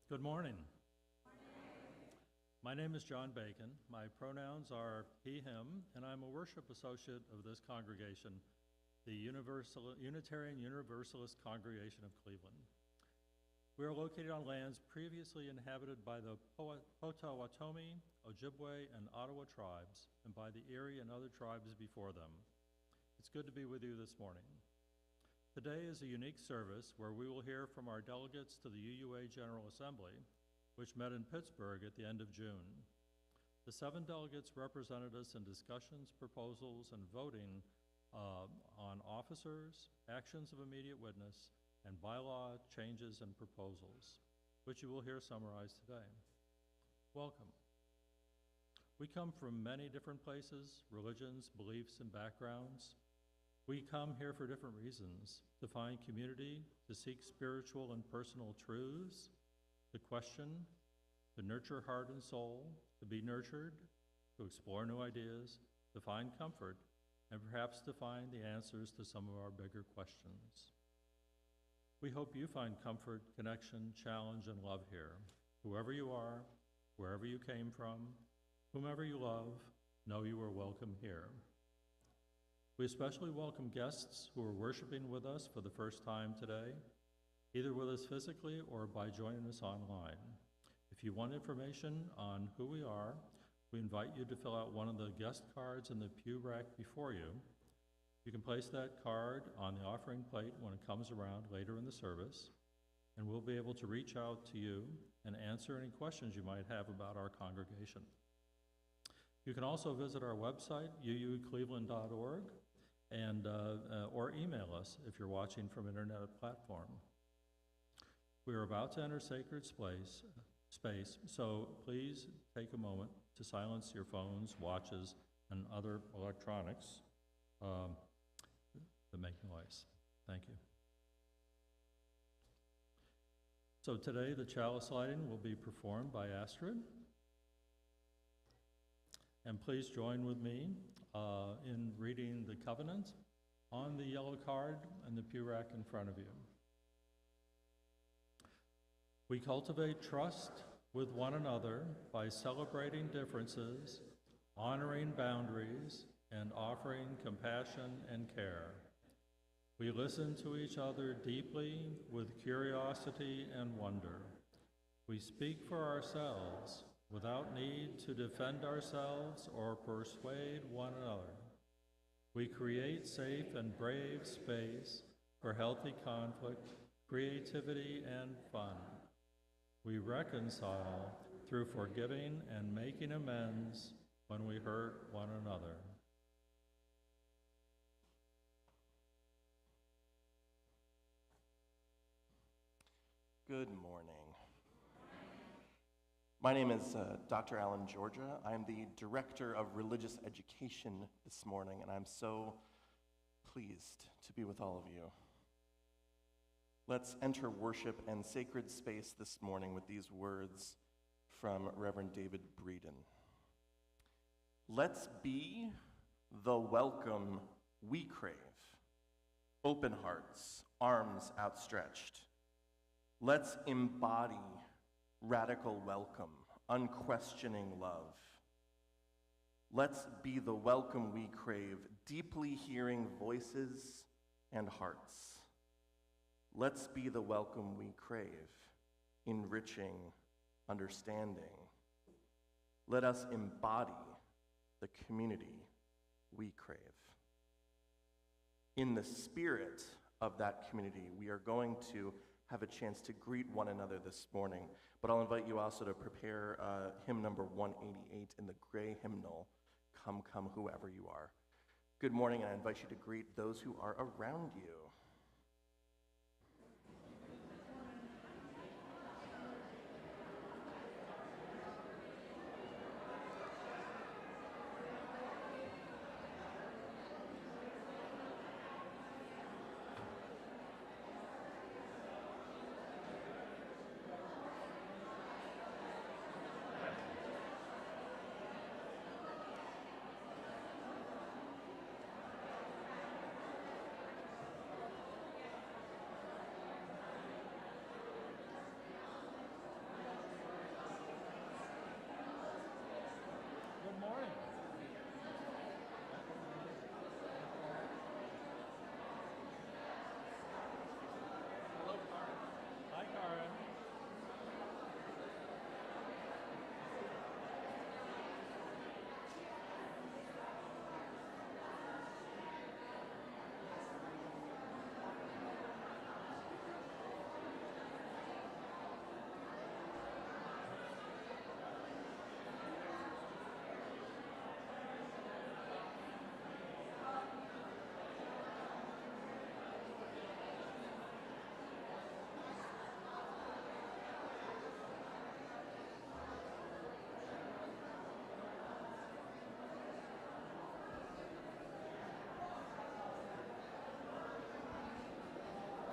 Good morning. My name is John Bacon. My pronouns are he, him, and I'm a worship associate of this congregation, the Unitarian Universalist Congregation of Cleveland. We are located on lands previously inhabited by the Potawatomi, Ojibwe, and Ottawa tribes, and by the Erie and other tribes before them. It's good to be with you this morning. Today is a unique service where we will hear from our delegates to the UUA General Assembly, which met in Pittsburgh at the end of June. The 7 delegates represented us in discussions, proposals, and voting on officers, actions of immediate witness, and bylaw changes and proposals, which you will hear summarized today. Welcome. We come from many different places, religions, beliefs, and backgrounds. We come here for different reasons: to find community, to seek spiritual and personal truths, to question, to nurture heart and soul, to be nurtured, to explore new ideas, to find comfort, and perhaps to find the answers to some of our bigger questions. We hope you find comfort, connection, challenge, and love here. Whoever you are, wherever you came from, whomever you love, know you are welcome here. We especially welcome guests who are worshiping with us for the first time today, either with us physically or by joining us online. If you want information on who we are, we invite you to fill out one of the guest cards in the pew rack before you. You can place that card on the offering plate when it comes around later in the service, and we'll be able to reach out to you and answer any questions you might have about our congregation. You can also visit our website, uucleveland.org, and or email us if you're watching from an internet platform. We are about to enter sacred space, so please take a moment to silence your phones, watches, and other electronics that make noise. Thank you. So today the chalice lighting will be performed by Astrid. And please join with me in reading the covenant on the yellow card and the pew rack in front of you. We cultivate trust with one another by celebrating differences, honoring boundaries, and offering compassion and care. We listen to each other deeply with curiosity and wonder. We speak for ourselves without need to defend ourselves or persuade one another. We create safe and brave space for healthy conflict, creativity, and fun. We reconcile through forgiving and making amends when we hurt one another. Good morning. My name is Dr. Allan, Georgia. I am the Director of Religious Education this morning, and I'm so pleased to be with all of you. Let's enter worship and sacred space this morning with these words from Reverend David Breeden. Let's be the welcome we crave. Open hearts, arms outstretched. Let's embody radical welcome, unquestioning love. Let's be the welcome we crave, deeply hearing voices and hearts. Let's be the welcome we crave, enriching understanding. Let us embody the community we crave. In the spirit of that community, we are going to have a chance to greet one another this morning, but I'll invite you also to prepare hymn number 188 in the gray hymnal, Come, Come, Whoever You Are. Good morning, and I invite you to greet those who are around you.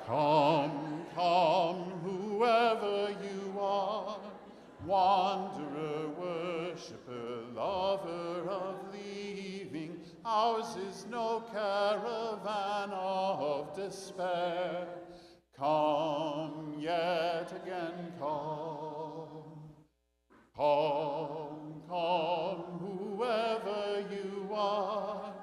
Come, come, whoever you are, wanderer, worshipper, lover of leaving, ours is no caravan of despair. Come, yet again come. Come, come, whoever you are,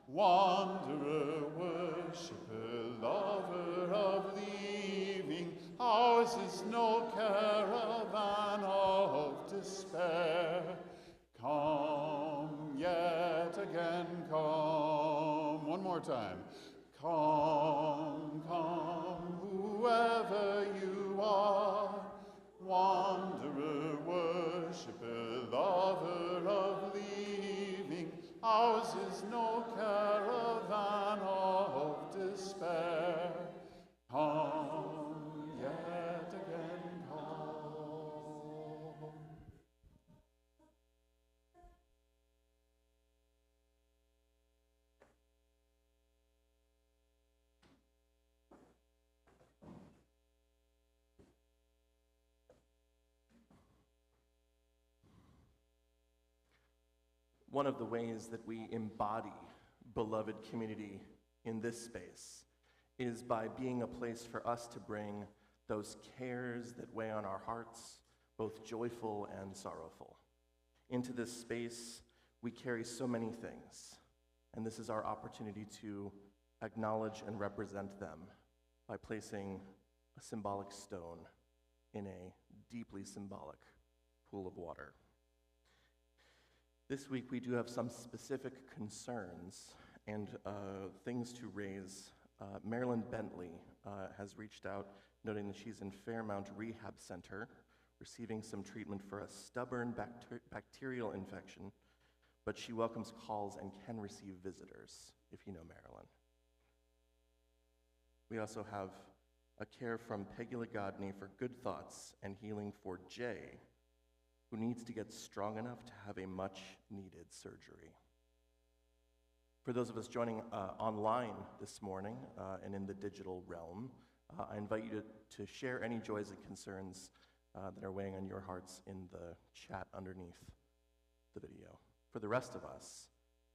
wanderer, worshipper, lover of leaving, ours is no caravan of despair. Come, yet again come. One more time. Come, come, whoever you are, wanderer, worshipper, lover of leaving, ours is no caravan of despair. Come, yet again come. One of the ways that we embody beloved community in this space is by being a place for us to bring those cares that weigh on our hearts, both joyful and sorrowful. Into this space, we carry so many things, and this is our opportunity to acknowledge and represent them by placing a symbolic stone in a deeply symbolic pool of water. This week, we do have some specific concerns and things to raise. Marilyn Bentley has reached out, noting that she's in Fairmount Rehab Center, receiving some treatment for a stubborn bacterial infection, but she welcomes calls and can receive visitors, if you know Marilyn. We also have a care from Peggy Lagodny for good thoughts and healing for Jay, who needs to get strong enough to have a much-needed surgery. For those of us joining online this morning and in the digital realm, I invite you to share any joys and concerns that are weighing on your hearts in the chat underneath the video. For the rest of us,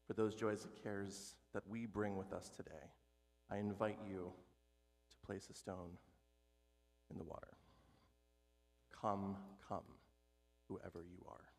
for those joys and cares that we bring with us today, I invite you to place a stone in the water. Come, come, whoever you are.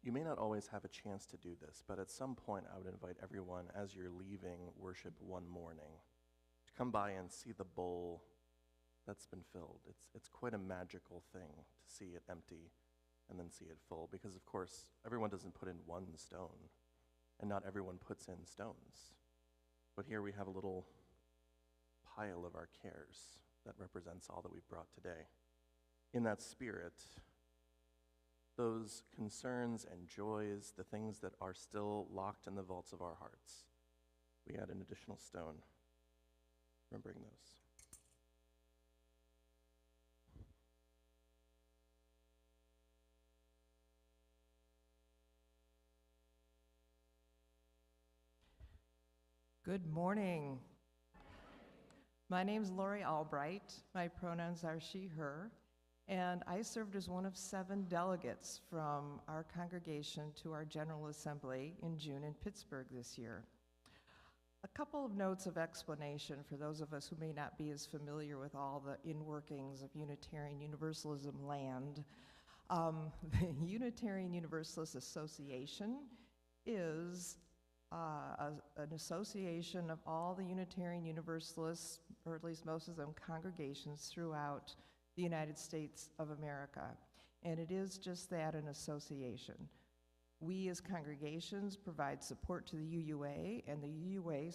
you may not always have a chance to do this, but at some point I would invite everyone, as you're leaving worship one morning, to come by and see the bowl that's been filled. It's quite a magical thing to see it empty and then see it full, because of course everyone doesn't put in one stone, and not everyone puts in stones. But here we have a little pile of our cares that represents all that we've brought today. In that spirit, those concerns and joys, the things that are still locked in the vaults of our hearts, we add an additional stone, remembering those. Good morning. My name's Lori Albright. My pronouns are she, her, and I served as one of 7 delegates from our congregation to our General Assembly in June in Pittsburgh this year. A couple of notes of explanation for those of us who may not be as familiar with all the inworkings of Unitarian Universalism land. The Unitarian Universalist Association is an association of all the Unitarian Universalists, or at least most of them, congregations throughout the United States of America. And it is just that, an association. We as congregations provide support to the UUA, and the UUA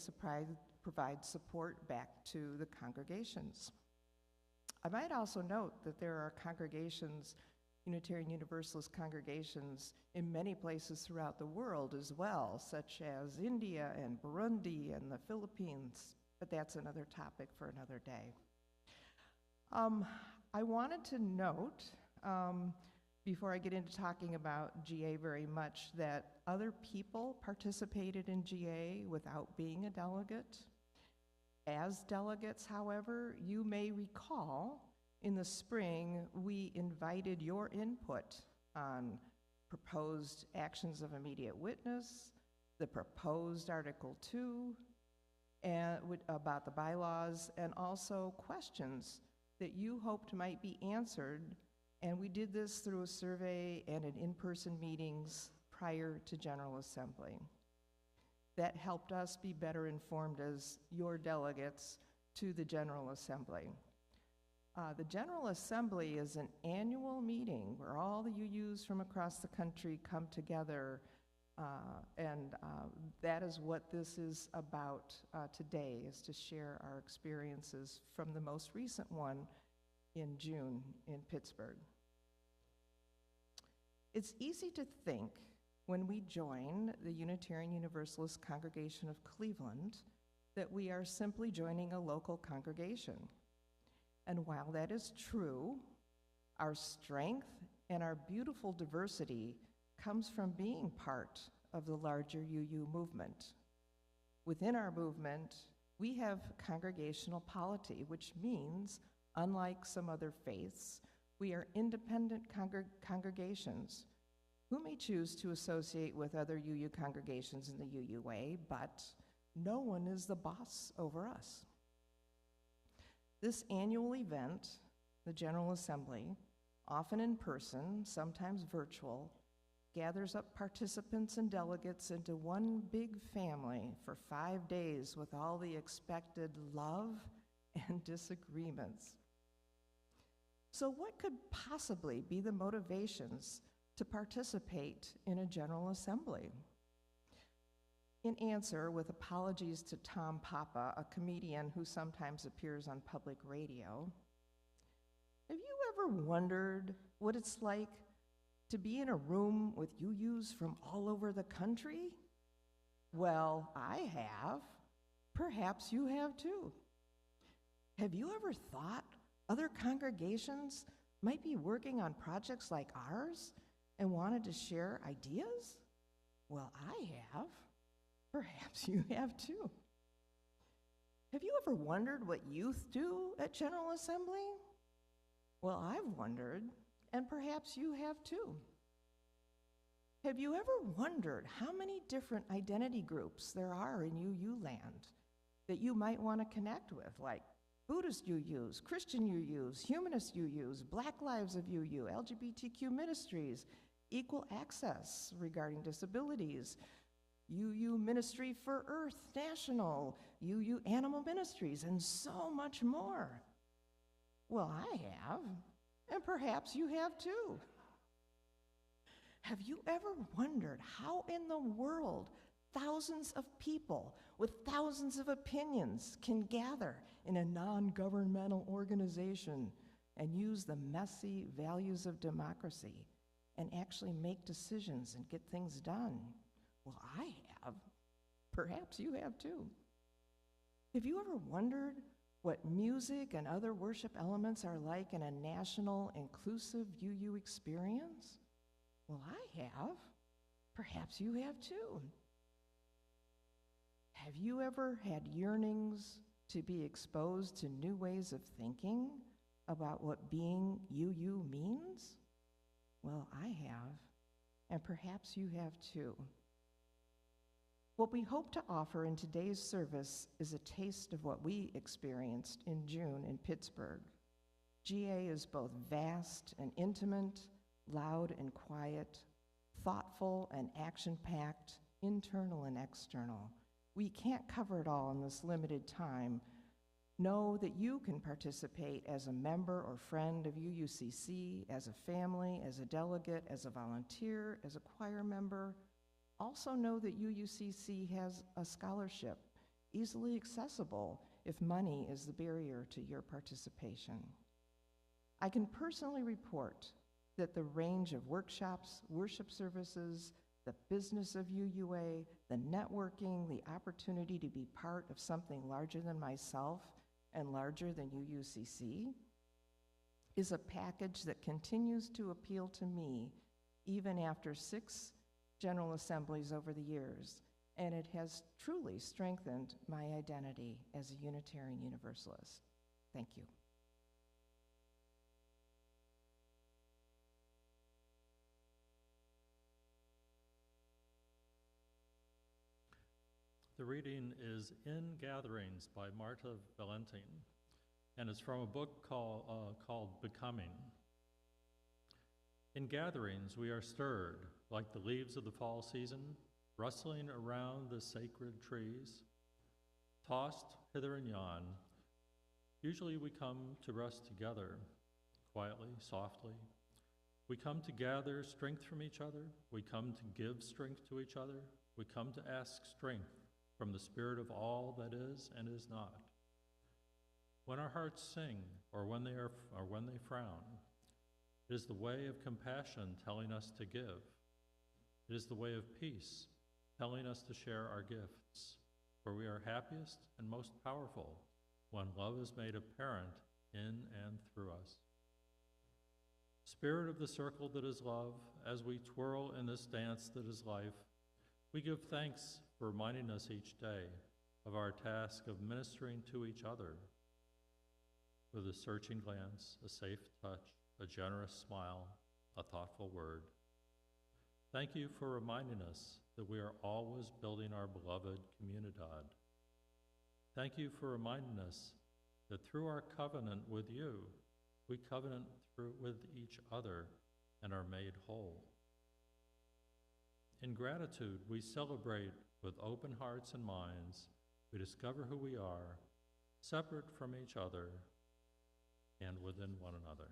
provides support back to the congregations. I might also note that there are congregations, Unitarian Universalist congregations, in many places throughout the world as well, such as India and Burundi and the Philippines, but that's another topic for another day. I wanted to note, before I get into talking about GA very much, that other people participated in GA without being a delegate. As delegates, however, you may recall in the spring, we invited your input on proposed actions of immediate witness, the proposed Article 2, and about the bylaws, and also questions that you hoped might be answered. And we did this through a survey and in-person meetings prior to General Assembly. That helped us be better informed as your delegates to the General Assembly. The General Assembly is an annual meeting where all the UUs from across the country come together, and that is what this is about today, is to share our experiences from the most recent one in June in Pittsburgh. It's easy to think when we join the Unitarian Universalist Congregation of Cleveland that we are simply joining a local congregation. And while that is true, our strength and our beautiful diversity comes from being part of the larger UU movement. Within our movement, we have congregational polity, which means, unlike some other faiths, we are independent congregations who may choose to associate with other UU congregations in the UUA, but no one is the boss over us. This annual event, the General Assembly, often in person, sometimes virtual, gathers up participants and delegates into one big family for 5 days with all the expected love and disagreements. So what could possibly be the motivations to participate in a General Assembly? In answer, with apologies to Tom Papa, a comedian who sometimes appears on public radio, have you ever wondered what it's like to be in a room with UUs from all over the country? Well, I have. Perhaps you have too. Have you ever thought other congregations might be working on projects like ours and wanted to share ideas? Well, I have. Perhaps you have too. Have you ever wondered what youth do at General Assembly? Well, I've wondered, and perhaps you have too. Have you ever wondered how many different identity groups there are in UU land that you might want to connect with, like Buddhist UUs, Christian UUs, Humanist UUs, Black Lives of UU, LGBTQ ministries, equal access regarding disabilities, UU Ministry for Earth National, UU Animal Ministries, and so much more. Well, I have, and perhaps you have too. Have you ever wondered how in the world thousands of people with thousands of opinions can gather in a non-governmental organization and use the messy values of democracy and actually make decisions and get things done? Well, I have. Perhaps you have too. Have you ever wondered what music and other worship elements are like in a national, inclusive UU experience? Well, I have. Perhaps you have too. Have you ever had yearnings to be exposed to new ways of thinking about what being UU means? Well, I have, and perhaps you have too. What we hope to offer in today's service is a taste of what we experienced in June in Pittsburgh. GA is both vast and intimate, loud and quiet, thoughtful and action-packed, internal and external. We can't cover it all in this limited time. Know that you can participate as a member or friend of UUCC, as a family, as a delegate, as a volunteer, as a choir member. Also know that UUCC has a scholarship, easily accessible if money is the barrier to your participation. I can personally report that the range of workshops, worship services, the business of UUA, the networking, the opportunity to be part of something larger than myself and larger than UUCC is a package that continues to appeal to me even after 6 General Assemblies over the years, and it has truly strengthened my identity as a Unitarian Universalist. Thank you. The reading is In Gatherings by Marta Valentin, and it's from a book called Becoming. In gatherings, we are stirred like the leaves of the fall season, rustling around the sacred trees, tossed hither and yon. Usually we come to rest together, quietly, softly. We come to gather strength from each other. We come to give strength to each other. We come to ask strength from the spirit of all that is and is not. When our hearts sing, or when they frown, it is the way of compassion telling us to give. It is the way of peace telling us to share our gifts, for we are happiest and most powerful when love is made apparent in and through us. Spirit of the circle that is love, as we twirl in this dance that is life, we give thanks for reminding us each day of our task of ministering to each other with a searching glance, a safe touch, a generous smile, a thoughtful word. Thank you for reminding us that we are always building our beloved communidad. Thank you for reminding us that through our covenant with you, we covenant with each other and are made whole. In gratitude, we celebrate with open hearts and minds. We discover who we are, separate from each other and within one another.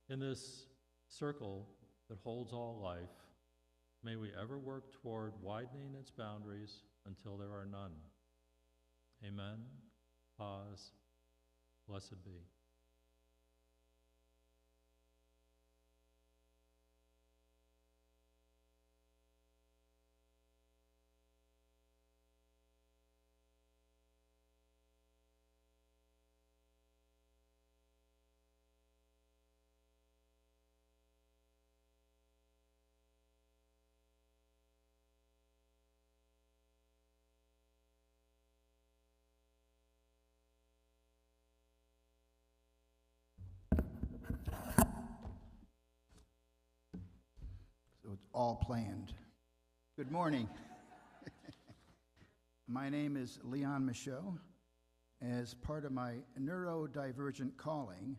In this circle that holds all life, may we ever work toward widening its boundaries until there are none. Amen. Pause. Blessed be. So it's all planned. Good morning. My name is Leon Michaud, As part of my neurodivergent calling,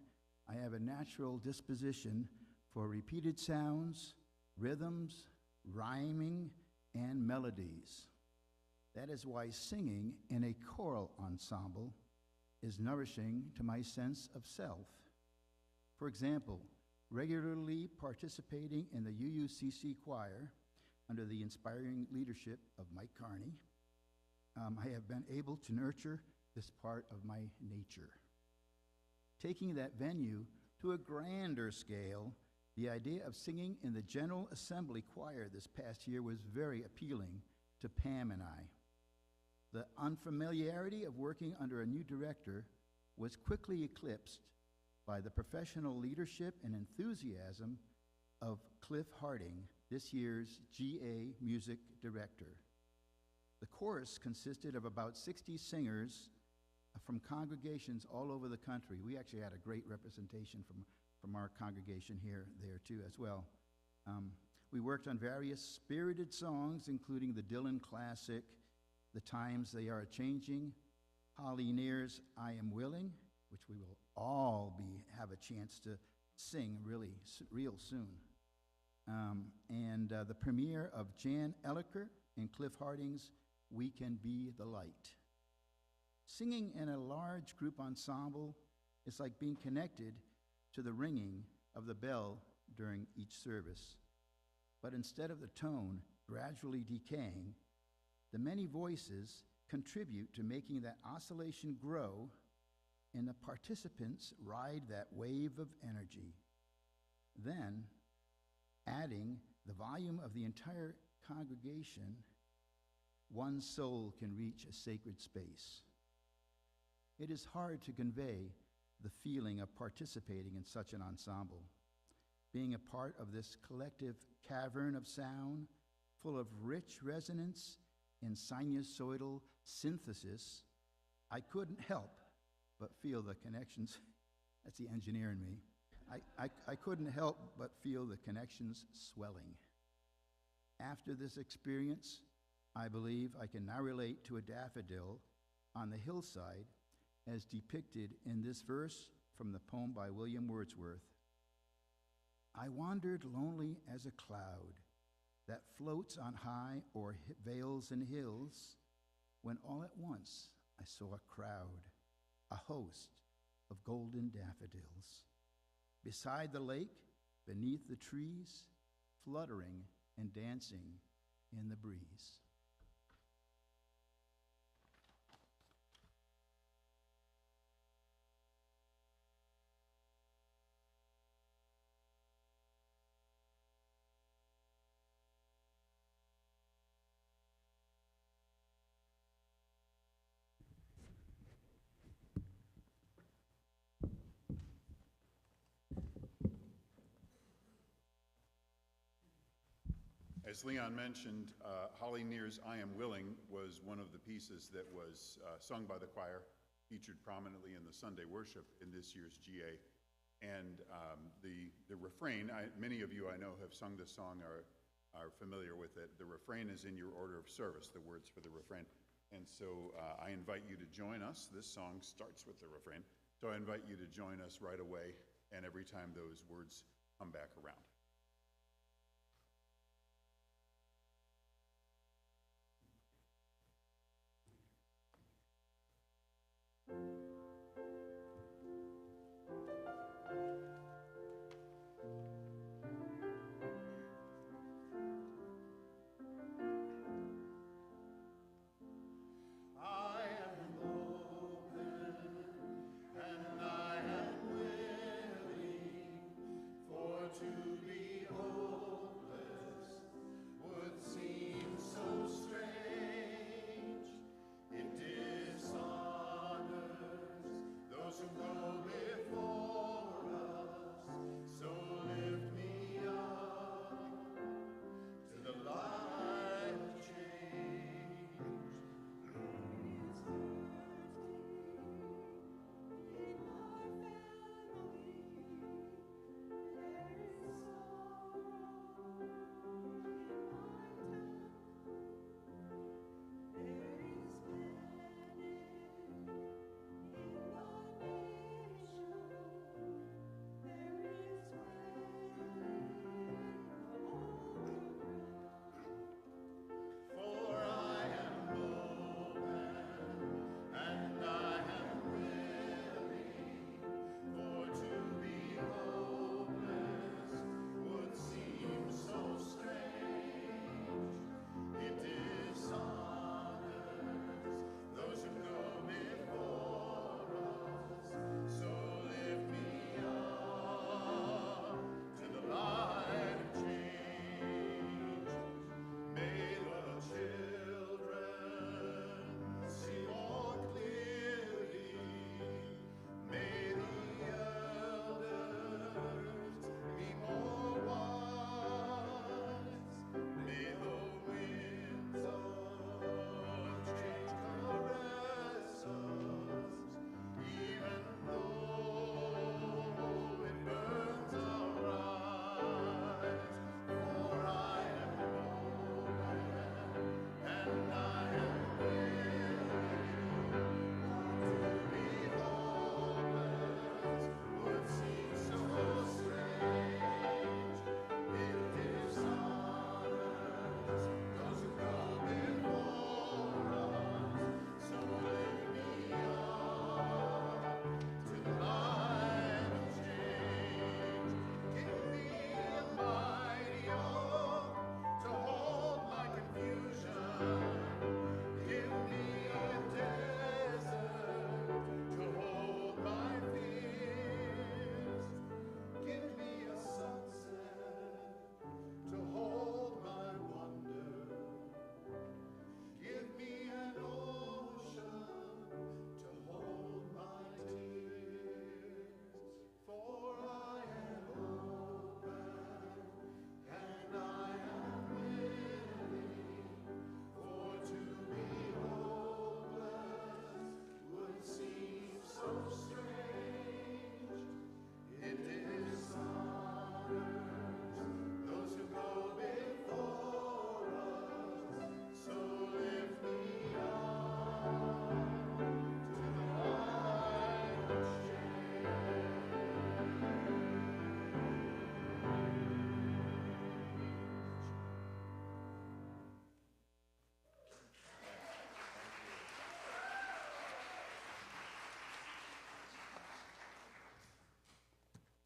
I have a natural disposition for repeated sounds, rhythms, rhyming, and melodies. That is why singing in a choral ensemble is nourishing to my sense of self. For example, regularly participating in the UUCC choir under the inspiring leadership of Mike Carney, I have been able to nurture this part of my nature. Taking that venue to a grander scale, the idea of singing in the General Assembly choir this past year was very appealing to Pam and I. The unfamiliarity of working under a new director was quickly eclipsed by the professional leadership and enthusiasm of Cliff Harding, this year's GA music director. The chorus consisted of about 60 singers from congregations all over the country. We actually had a great representation from our congregation there too as well. We worked on various spirited songs, including the Dylan classic, The Times They Are A-Changing, Holly Near's I Am Willing, which we will all have a chance to sing real soon. And the premiere of Jan Elliker and Cliff Harding's We Can Be the Light. Singing in a large group ensemble is like being connected to the ringing of the bell during each service. But instead of the tone gradually decaying, the many voices contribute to making that oscillation grow, and the participants ride that wave of energy. Then, adding the volume of the entire congregation, one soul can reach a sacred space. It is hard to convey the feeling of participating in such an ensemble. Being a part of this collective cavern of sound, full of rich resonance and sinusoidal synthesis, I couldn't help but feel the connections. That's the engineer in me. I couldn't help but feel the connections swelling. After this experience, I believe I can now relate to a daffodil on the hillside as depicted in this verse from the poem by William Wordsworth. I wandered lonely as a cloud that floats on high o'er vales and hills, when all at once I saw a crowd, a host of golden daffodils, beside the lake, beneath the trees, fluttering and dancing in the breeze. As Leon mentioned, Holly Near's I Am Willing was one of the pieces that was sung by the choir, featured prominently in the Sunday worship in this year's GA. And the refrain, many of you I know have sung this song, are familiar with it. The refrain is in your order of service, the words for the refrain. And so I invite you to join us. This song starts with the refrain. So I invite you to join us right away and every time those words come back around. To be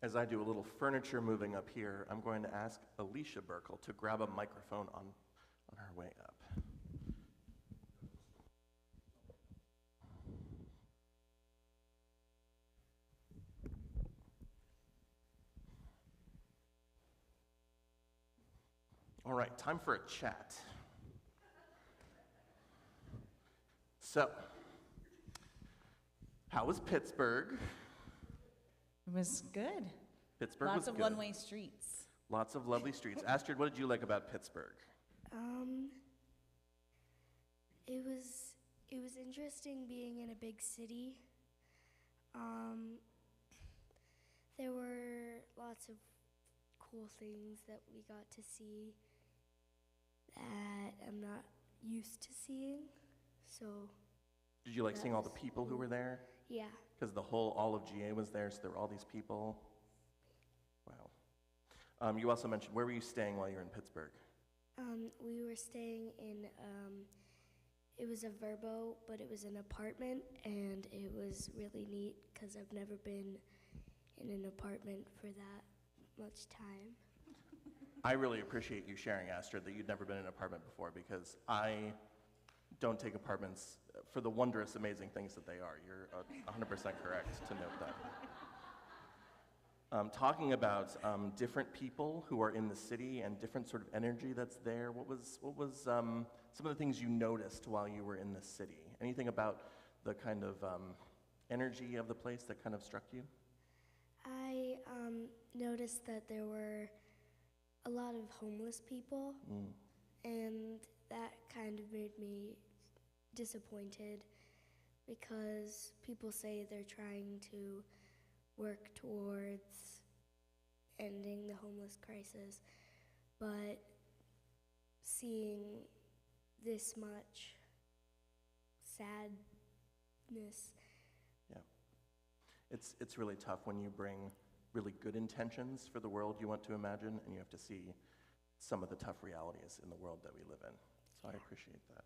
As I do a little furniture moving up here, I'm going to ask Alicia Burkle to grab a microphone on her way up. All right, time for a chat. So, how was Pittsburgh? It was good. Pittsburgh Lots was of good. one-way streets. Lots of lovely streets. Astrid, what did you like about Pittsburgh? It was interesting being in a big city. There were lots of cool things that we got to see that I'm not used to seeing. So Did you like that seeing all the was people who were there? yeah. Because all of GA was there, so there were all these people. Wow. You also mentioned, where were you staying while you were in Pittsburgh? We were staying in it was a Verbo, but it was an apartment, and it was really neat because I've never been in an apartment for that much time. I really appreciate you sharing, Astrid, that you'd never been in an apartment before, because I don't take apartments for the wondrous, amazing things that they are. You're 100% correct to note that. Talking about different people who are in the city and different sort of energy that's there, what was some of the things you noticed while you were in the city? Anything about the kind of energy of the place that kind of struck you? I noticed that there were a lot of homeless people, and that kind of made me disappointed because people say they're trying to work towards ending the homeless crisis, but seeing this much sadness. Yeah. It's really tough when you bring really good intentions for the world you want to imagine, and you have to see some of the tough realities in the world that we live in. So I appreciate that.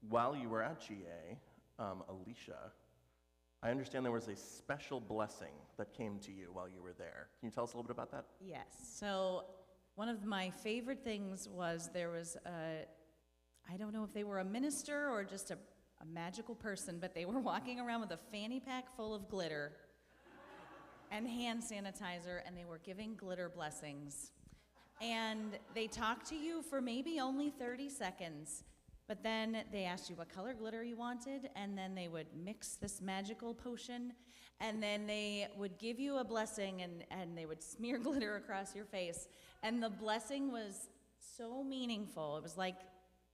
While you were at GA, Alicia, I understand there was a special blessing that came to you while you were there. Can you tell us a little bit about that? Yes. So one of my favorite things was there was I don't know if they were a minister or just a magical person, but they were walking around with a fanny pack full of glitter and hand sanitizer, and they were giving glitter blessings. And they talked to you for maybe only 30 seconds, but then they asked you what color glitter you wanted, and then they would mix this magical potion, and then they would give you a blessing, and they would smear glitter across your face. And the blessing was so meaningful. It was like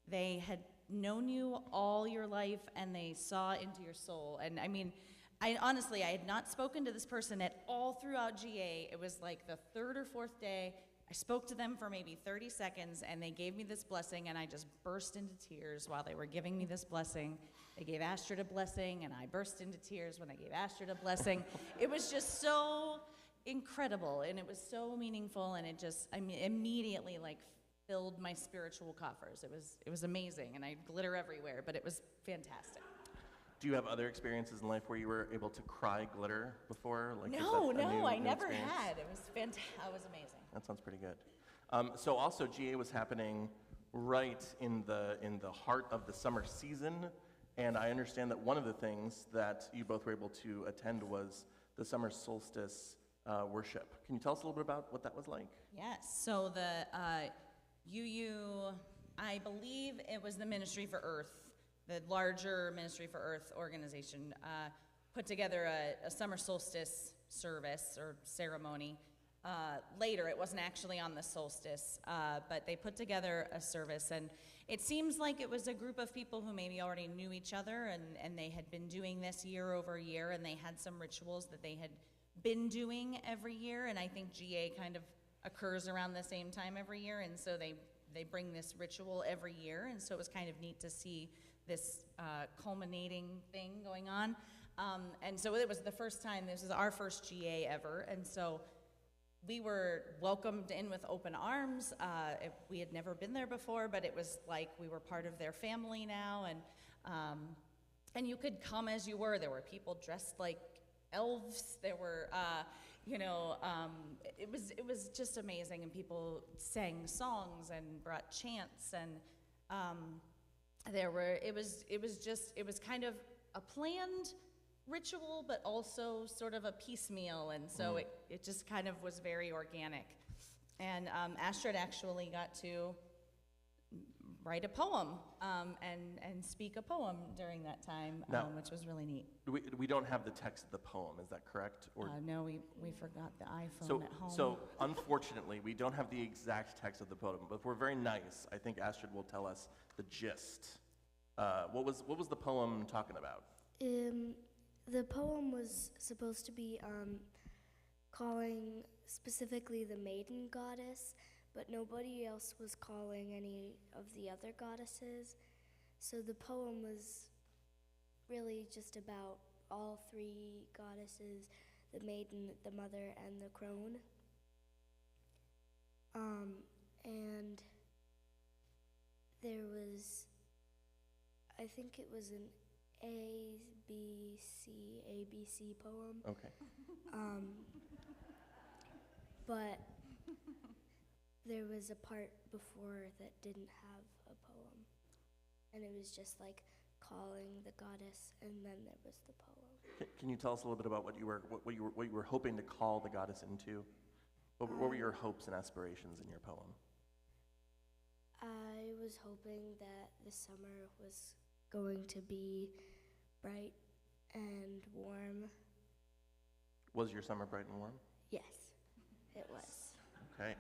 they had known you all your life, and they saw into your soul. And I mean, I had not spoken to this person at all throughout GA. It was like the third or fourth day. I spoke to them for maybe 30 seconds, and they gave me this blessing, and I just burst into tears while they were giving me this blessing. They gave Astrid a blessing, and I burst into tears when they gave Astrid a blessing. It was just so incredible, and it was so meaningful, and immediately filled my spiritual coffers. It was amazing, and I had glitter everywhere, but it was fantastic. Do you have other experiences in life where you were able to cry glitter before? No, I never experience? had. It was fantastic. It was amazing. That sounds pretty good. So also GA was happening right in the heart of the summer season, and I understand that one of the things that you both were able to attend was the summer solstice worship. Can you tell us a little bit about what that was like? Yes. So the I believe it was the Ministry for Earth, the larger Ministry for Earth organization, put together a summer solstice service or ceremony. Later, it wasn't actually on the solstice, but they put together a service, and it seems like it was a group of people who maybe already knew each other, and they had been doing this year over year, and they had some rituals that they had been doing every year, and I think GA kind of occurs around the same time every year, and so they bring this ritual every year, and so it was kind of neat to see this culminating thing going on. And so it was the first time, this was our first GA ever, and so we were welcomed in with open arms. We had never been there before, but it was like we were part of their family now, and you could come as you were. There were people dressed like elves. There were, It was just amazing, and people sang songs and brought chants, and it was kind of a planned ritual, but also sort of a piecemeal, and so it just kind of was very organic. And Astrid actually got to write a poem and speak a poem during that time, Now- which was really neat. We don't have the text of the poem, is that correct? Or No, we forgot the iPhone so, at home. so unfortunately, we don't have the exact text of the poem, but if we're very nice, I think Astrid will tell us the gist. What was the poem talking about? The poem was supposed to be calling specifically the maiden goddess, but nobody else was calling any of the other goddesses. So the poem was really just about all three goddesses, the maiden, the mother, and the crone. And there was, I think it was an ABC poem. Okay. But there was a part before that didn't have a poem, and it was just like calling the goddess, and then there was the poem. Can you tell us a little bit about what you were hoping to call the goddess into? What were your hopes and aspirations in your poem? I was hoping that the summer was going to be bright and warm. Was your summer bright and warm? Yes, it was. Okay.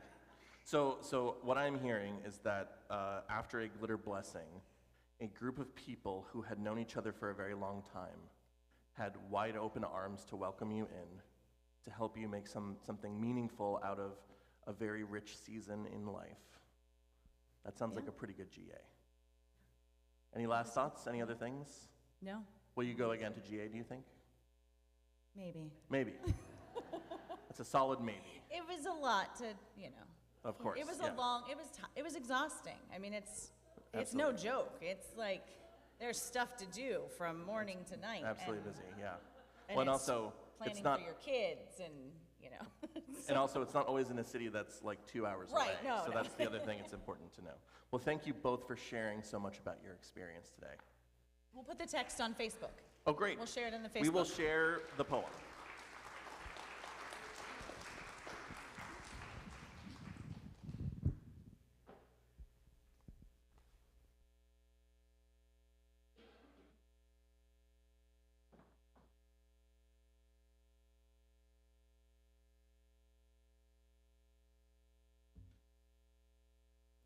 So what I'm hearing is that after a glitter blessing, a group of people who had known each other for a very long time had wide open arms to welcome you in, to help you make something meaningful out of a very rich season in life. That sounds like a pretty good GA. Any last thoughts? Any other things? No, Will you go again to GA, do you think? maybe. Maybe. That's a solid maybe. It was a lot to, Of course. It was yeah. it was exhausting. I mean, it's no Absolutely. joke. It's like there's stuff to do from morning to night. Absolutely and, busy, yeah. and Well, and it's also, planning it's not, for your kids and, and also it's not always in a city that's like 2 hours Right, away. no, So no. that's the other thing it's important to know. Well, thank you both for sharing so much about your experience today. We'll put the text on Facebook. Oh, great. We'll share it in the Facebook. We will share the poem.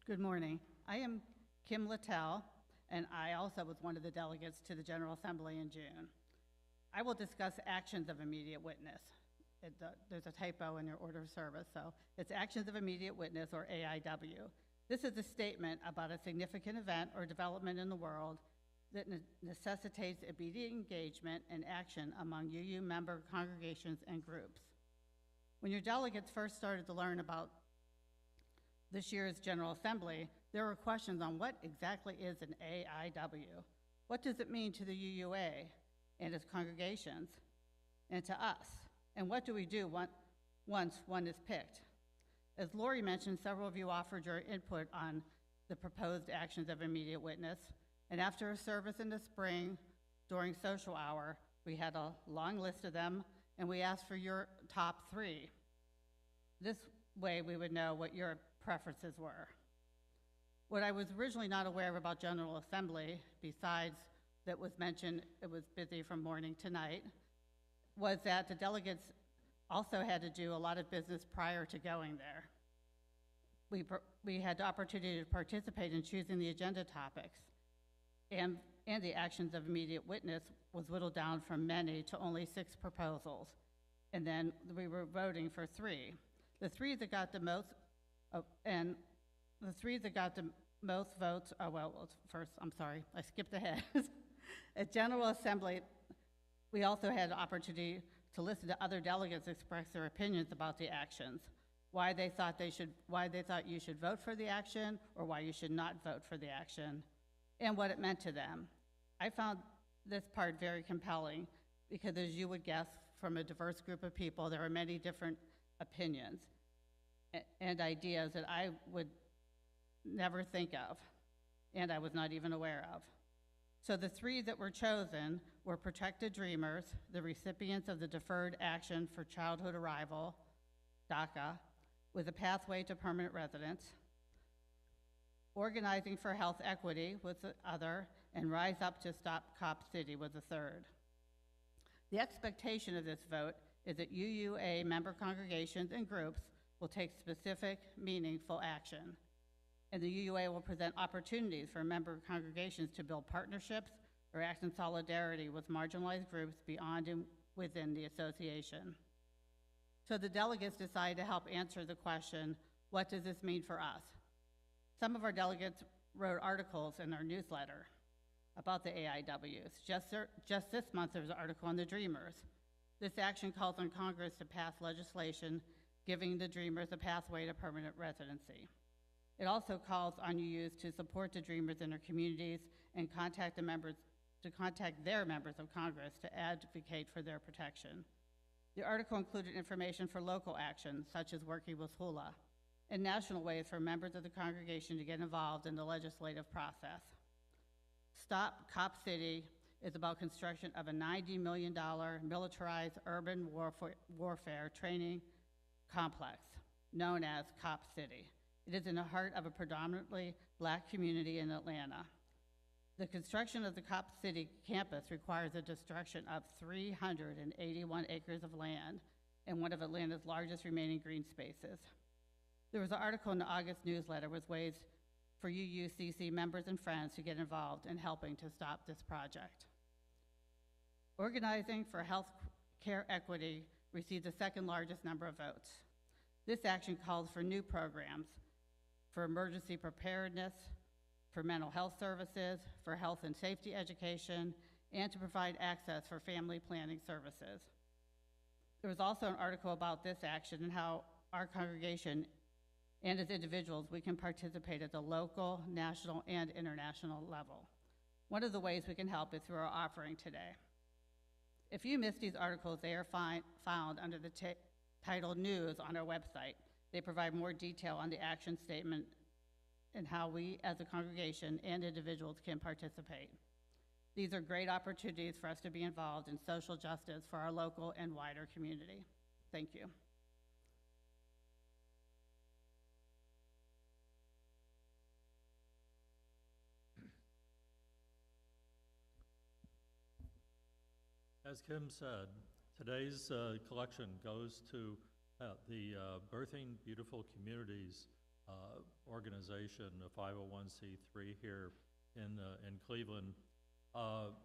Good morning. I am Kim Littell, and I also was one of the delegates to the General Assembly in June. I will discuss actions of immediate witness. There's a typo in your order of service, so it's actions of immediate witness, or AIW. This is a statement about a significant event or development in the world that necessitates immediate engagement and action among UU member congregations and groups. When your delegates first started to learn about this year's General Assembly, there were questions on what exactly is an AIW. What does it mean to the UUA and its congregations and to us? And what do we do once one is picked? As Lori mentioned, several of you offered your input on the proposed actions of immediate witness. And after a service in the spring during social hour, we had a long list of them, and we asked for your top 3. This way we would know what your preferences were. What I was originally not aware of about General Assembly, besides that was mentioned, it was busy from morning to night, was that the delegates also had to do a lot of business prior to going there. We had the opportunity to participate in choosing the agenda topics, and the actions of immediate witness was whittled down from many to only 6 proposals, and then we were voting for 3. The 3 that got the most votes, first, I'm sorry, I skipped ahead. At General Assembly, we also had the opportunity to listen to other delegates express their opinions about the actions, why they thought you should vote for the action or why you should not vote for the action, and what it meant to them. I found this part very compelling because, as you would guess from a diverse group of people. There were many different opinions and ideas that I would never think of, and I was not even aware of. So the three that were chosen were Protected Dreamers, the recipients of the Deferred Action for Childhood Arrival, DACA, with a pathway to permanent residence, Organizing for Health Equity was the other, and Rise Up to Stop Cop City was the third. The expectation of this vote is that UUA member congregations and groups will take specific, meaningful action, and the UUA will present opportunities for member congregations to build partnerships or act in solidarity with marginalized groups beyond and within the association. So the delegates decided to help answer the question, what does this mean for us? Some of our delegates wrote articles in our newsletter about the AIWs. Just this month, there was an article on the Dreamers. This action calls on Congress to pass legislation giving the Dreamers a pathway to permanent residency. It also calls on UUs to support the Dreamers in their communities and contact their members of Congress to advocate for their protection. The article included information for local actions, such as working with HULA, and national ways for members of the congregation to get involved in the legislative process. Stop Cop City is about construction of a $90 million militarized urban warfare training complex known as Cop City. It is in the heart of a predominantly Black community in Atlanta. The construction of the Cop City campus requires the destruction of 381 acres of land and one of Atlanta's largest remaining green spaces. There was an article in the August newsletter with ways for UUCC members and friends to get involved in helping to stop this project. Organizing for Health Care Equity received the second largest number of votes. This action calls for new programs for emergency preparedness, for mental health services, for health and safety education, and to provide access for family planning services. There was also an article about this action and how our congregation and as individuals, we can participate at the local, national, and international level. One of the ways we can help is through our offering today. If you missed these articles, they are found under the title News on our website. They provide more detail on the action statement and how we as a congregation and individuals can participate. These are great opportunities for us to be involved in social justice for our local and wider community. Thank you. As Kim said, today's collection goes to the Birthing Beautiful Communities organization, a 501c3 here in Cleveland,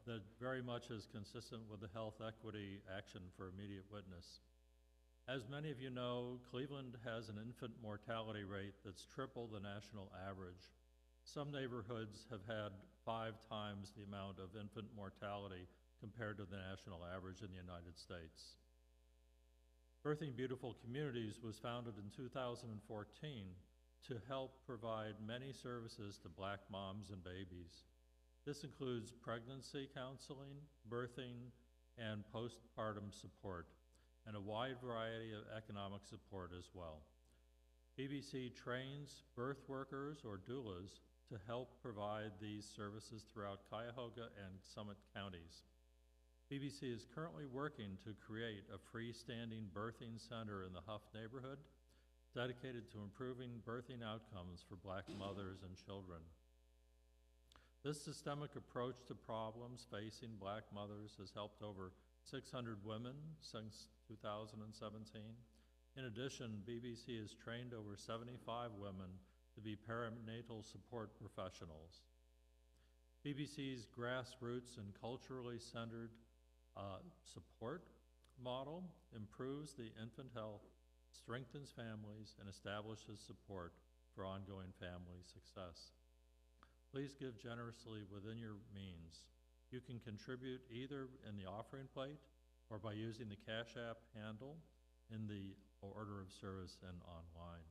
that very much is consistent with the Health Equity Action for Immediate Witness. As many of you know, Cleveland has an infant mortality rate that's triple the national average. Some neighborhoods have had 5 times the amount of infant mortality compared to the national average in the United States. Birthing Beautiful Communities was founded in 2014 to help provide many services to Black moms and babies. This includes pregnancy counseling, birthing, and postpartum support, and a wide variety of economic support as well. BBC trains birth workers or doulas to help provide these services throughout Cuyahoga and Summit counties. BBC is currently working to create a freestanding birthing center in the Huff neighborhood dedicated to improving birthing outcomes for Black mothers and children. This systemic approach to problems facing Black mothers has helped over 600 women since 2017. In addition, BBC has trained over 75 women to be perinatal support professionals. BBC's grassroots and culturally centered support model improves the infant health, strengthens families, and establishes support for ongoing family success. Please give generously within your means. You can contribute either in the offering plate or by using the Cash App handle in the order of service and online.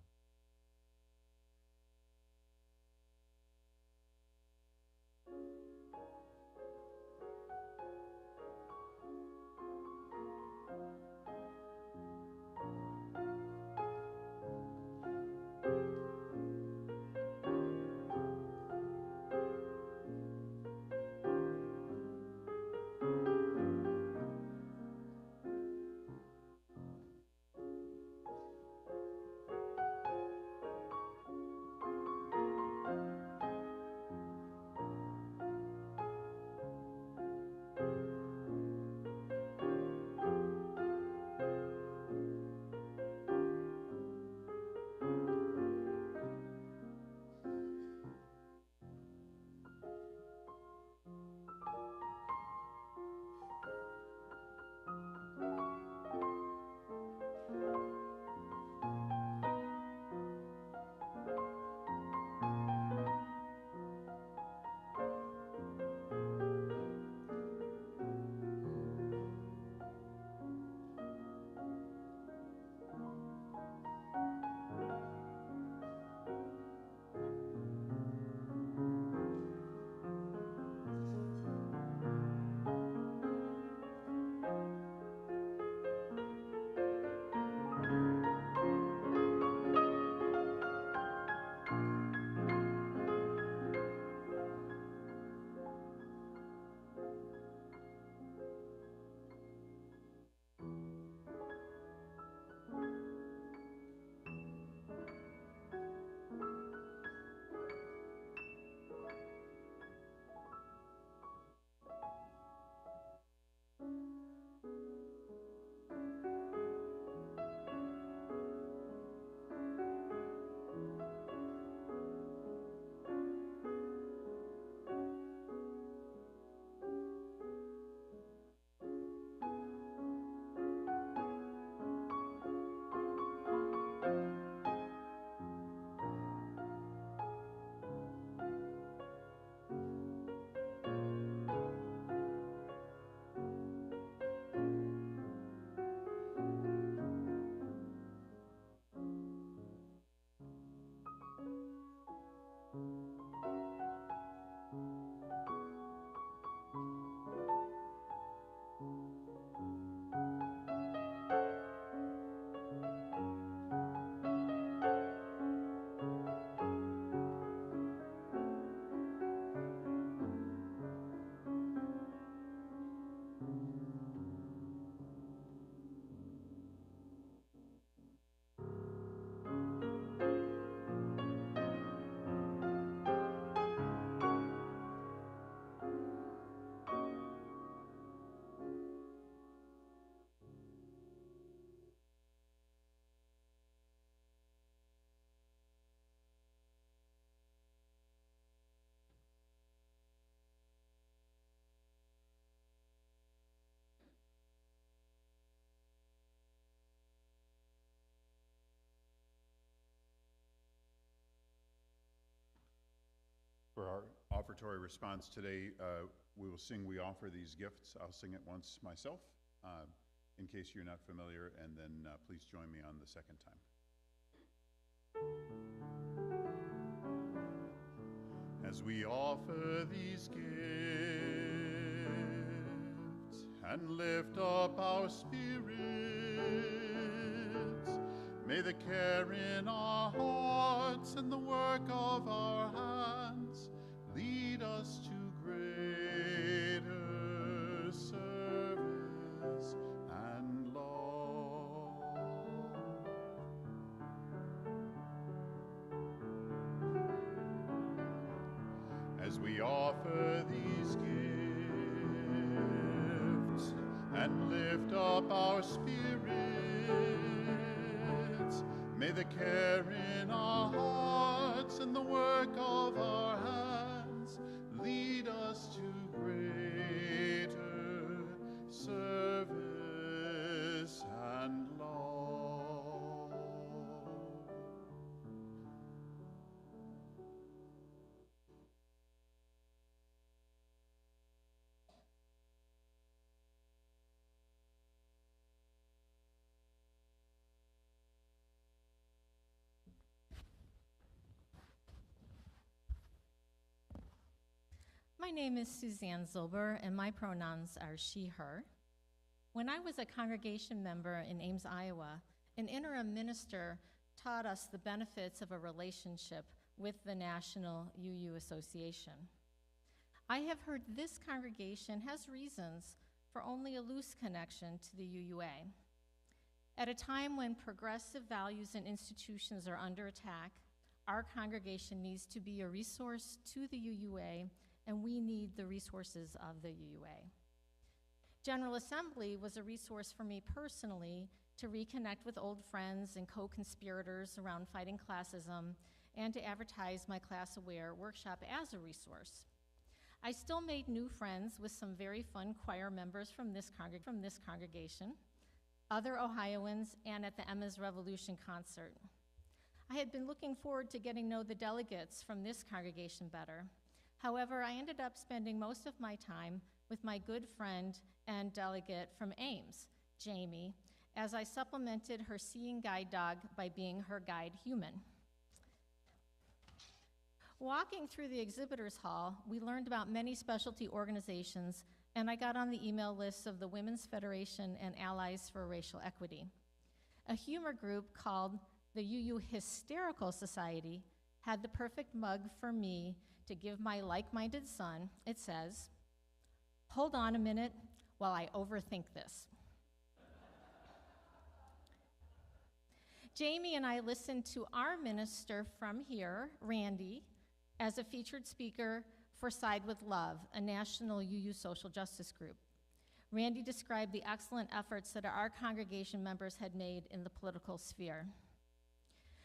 offertory response today, we will sing We Offer These Gifts. I'll sing it once myself, in case you're not familiar, and then please join me on the second time. As we offer these gifts and lift up our spirits, may the care in our hearts and the work of our hands lead us to greater service and love. As we offer these gifts and lift up our spirits, may the care in our hearts and the work of our hands lead us to greater service and love. My name is Suzanne Zilber, and my pronouns are she, her. When I was a congregation member in Ames, Iowa, an interim minister taught us the benefits of a relationship with the National UU Association. I have heard this congregation has reasons for only a loose connection to the UUA. At a time when progressive values and institutions are under attack, our congregation needs to be a resource to the UUA, and we need the resources of the UUA. General Assembly was a resource for me personally to reconnect with old friends and co-conspirators around fighting classism and to advertise my Class Aware workshop as a resource. I still made new friends with some very fun choir members from this congregation, other Ohioans, and at the Emma's Revolution concert. I had been looking forward to getting to know the delegates from this congregation better. However, I ended up spending most of my time with my good friend and delegate from Ames, Jamie, as I supplemented her seeing guide dog by being her guide human. Walking through the exhibitors hall, we learned about many specialty organizations, and I got on the email lists of the Women's Federation and Allies for Racial Equity. A humor group called the UU Hysterical Society had the perfect mug for me to give my like-minded son. It says, "Hold on a minute while I overthink this." Jamie and I listened to our minister from here, Randy, as a featured speaker for Side with Love, a national UU social justice group. Randy described the excellent efforts that our congregation members had made in the political sphere.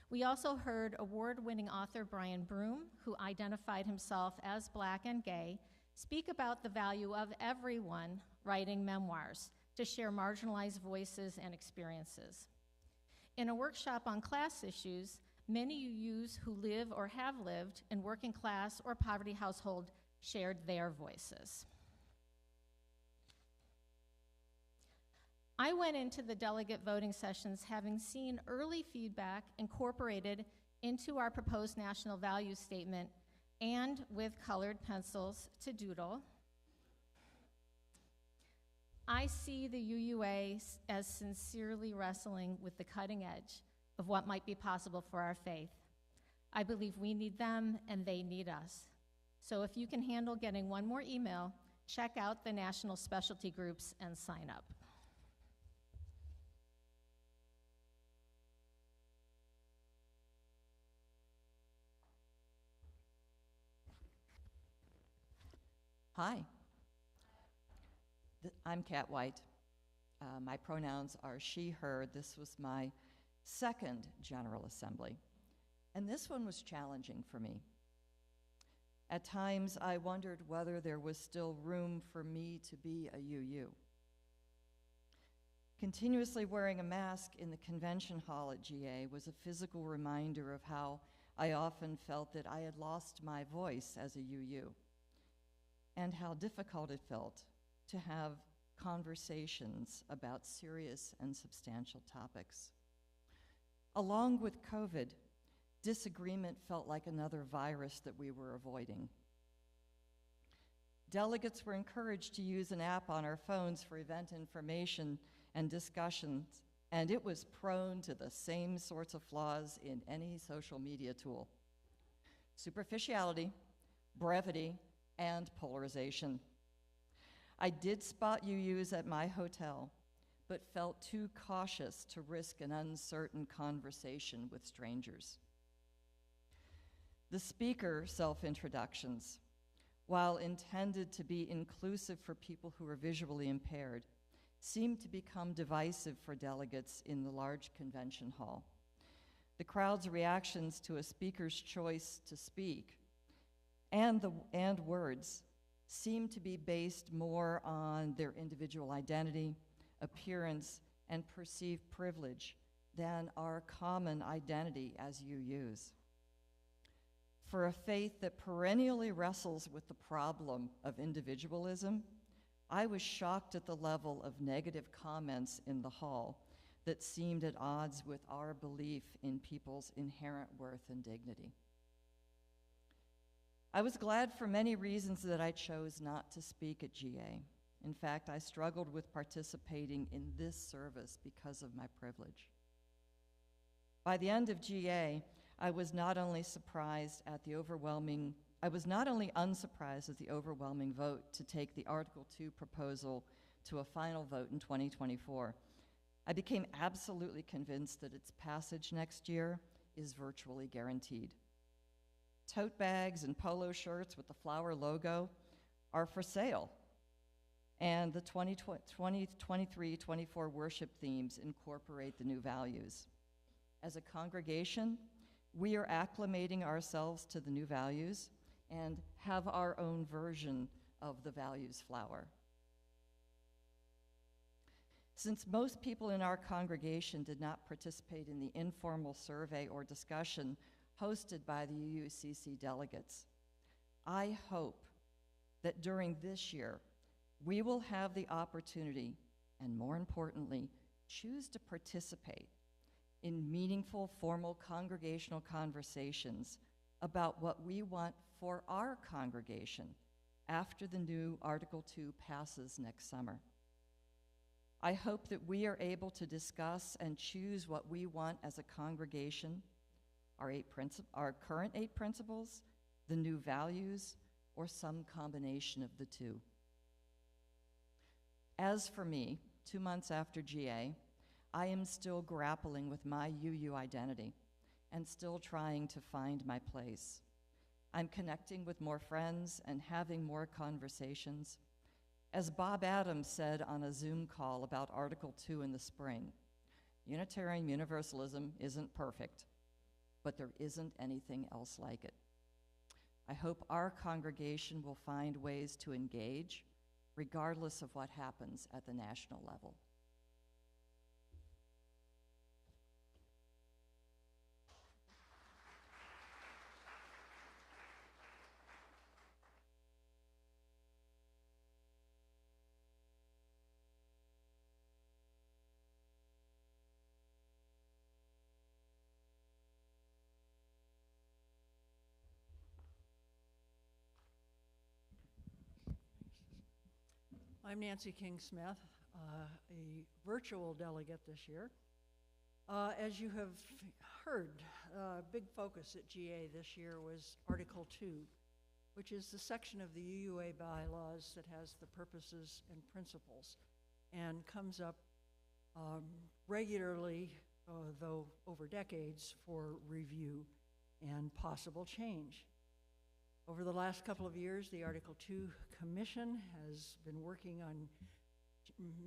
We also heard award-winning author Brian Broom, who identified himself as Black and gay, speak about the value of everyone writing memoirs to share marginalized voices and experiences. In a workshop on class issues, many UUs who live or have lived in working class or poverty household shared their voices. I went into the delegate voting sessions having seen early feedback incorporated into our proposed national values statement and with colored pencils to doodle. I see the UUA as sincerely wrestling with the cutting edge of what might be possible for our faith. I believe we need them and they need us. So if you can handle getting one more email, check out the national specialty groups and sign up. Hi, I'm Kat White. My pronouns are she, her. This was my second General Assembly, and this one was challenging for me. At times, I wondered whether there was still room for me to be a UU. Continuously wearing a mask in the convention hall at GA was a physical reminder of how I often felt that I had lost my voice as a UU. and how difficult it felt to have conversations about serious and substantial topics. Along with COVID, disagreement felt like another virus that we were avoiding. Delegates were encouraged to use an app on our phones for event information and discussions, and it was prone to the same sorts of flaws in any social media tool: superficiality, brevity, and polarization. I did spot UUs at my hotel, but felt too cautious to risk an uncertain conversation with strangers. The speaker self-introductions, while intended to be inclusive for people who are visually impaired, seemed to become divisive for delegates in the large convention hall. The crowd's reactions to a speaker's choice to speak and words seemed to be based more on their individual identity, appearance, and perceived privilege than our common identity as UUs. For a faith that perennially wrestles with the problem of individualism, I was shocked at the level of negative comments in the hall that seemed at odds with our belief in people's inherent worth and dignity. I was glad for many reasons that I chose not to speak at GA. In fact, I struggled with participating in this service because of my privilege. By the end of GA, I was not only unsurprised at the overwhelming vote to take the Article 2 proposal to a final vote in 2024. I became absolutely convinced that its passage next year is virtually guaranteed. Tote bags and polo shirts with the flower logo are for sale, and the 2023-24 worship themes incorporate the new values. As a congregation, we are acclimating ourselves to the new values and have our own version of the values flower. Since most people in our congregation did not participate in the informal survey or discussion hosted by the UUCC delegates, I hope that during this year, we will have the opportunity, and more importantly, choose to participate in meaningful, formal congregational conversations about what we want for our congregation after the new Article 2 passes next summer. I hope that we are able to discuss and choose what we want as a congregation, our current 8 principles, the new values, or some combination of the two. As for me, 2 months after GA, I am still grappling with my UU identity and still trying to find my place. I'm connecting with more friends and having more conversations. As Bob Adams said on a Zoom call about Article 2 in the spring, Unitarian Universalism isn't perfect, but there isn't anything else like it. I hope our congregation will find ways to engage, regardless of what happens at the national level. I'm Nancy King-Smith, a virtual delegate this year. As you have heard, big focus at GA this year was Article 2, which is the section of the UUA bylaws that has the purposes and principles and comes up regularly, though over decades, for review and possible change. Over the last couple of years, the Article 2 Commission has been working on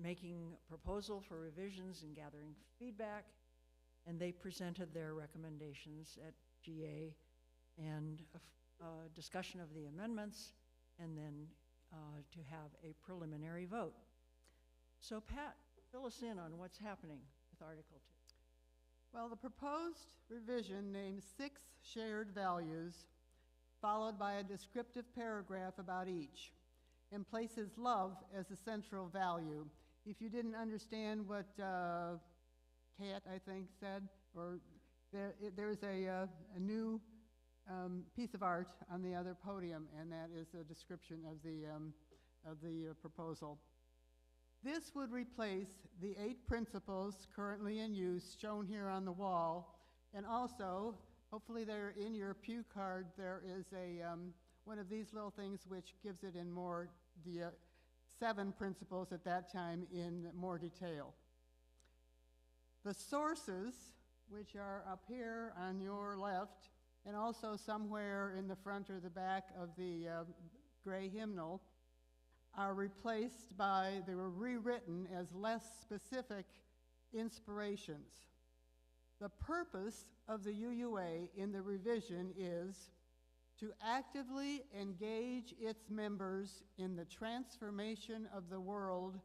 making a proposal for revisions and gathering feedback, and they presented their recommendations at GA and a discussion of the amendments, and then to have a preliminary vote. So Pat, fill us in on what's happening with Article 2. Well, the proposed revision names 6 shared values, followed by a descriptive paragraph about each. and places love as a central value. If you didn't understand what Kat, I think, said, or there's a new piece of art on the other podium, and that is a description of the proposal. This would replace the 8 principles currently in use shown here on the wall, and also, hopefully they're in your pew card, there is a one of these little things which gives it in more, the 7 principles at that time in more detail. The sources, which are up here on your left, and also somewhere in the front or the back of the gray hymnal, are replaced by, they were rewritten as less specific inspirations. The purpose of the UUA in the revision is to actively engage its members in the transformation of the world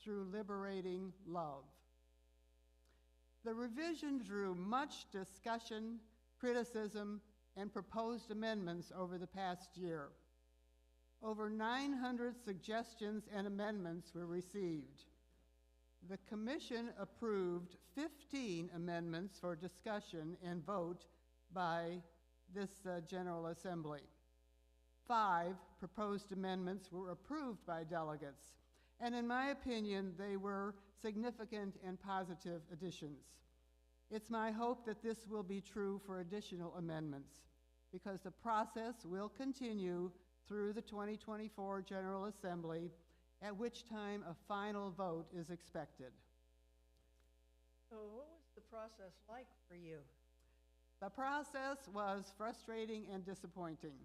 through liberating love. The revision drew much discussion, criticism, and proposed amendments over the past year. Over 900 suggestions and amendments were received. The Commission approved 15 amendments for discussion and vote by this General Assembly. 5 proposed amendments were approved by delegates, and in my opinion, they were significant and positive additions. It's my hope that this will be true for additional amendments, because the process will continue through the 2024 General Assembly, at which time a final vote is expected. So what was the process like for you? The process was frustrating and disappointing.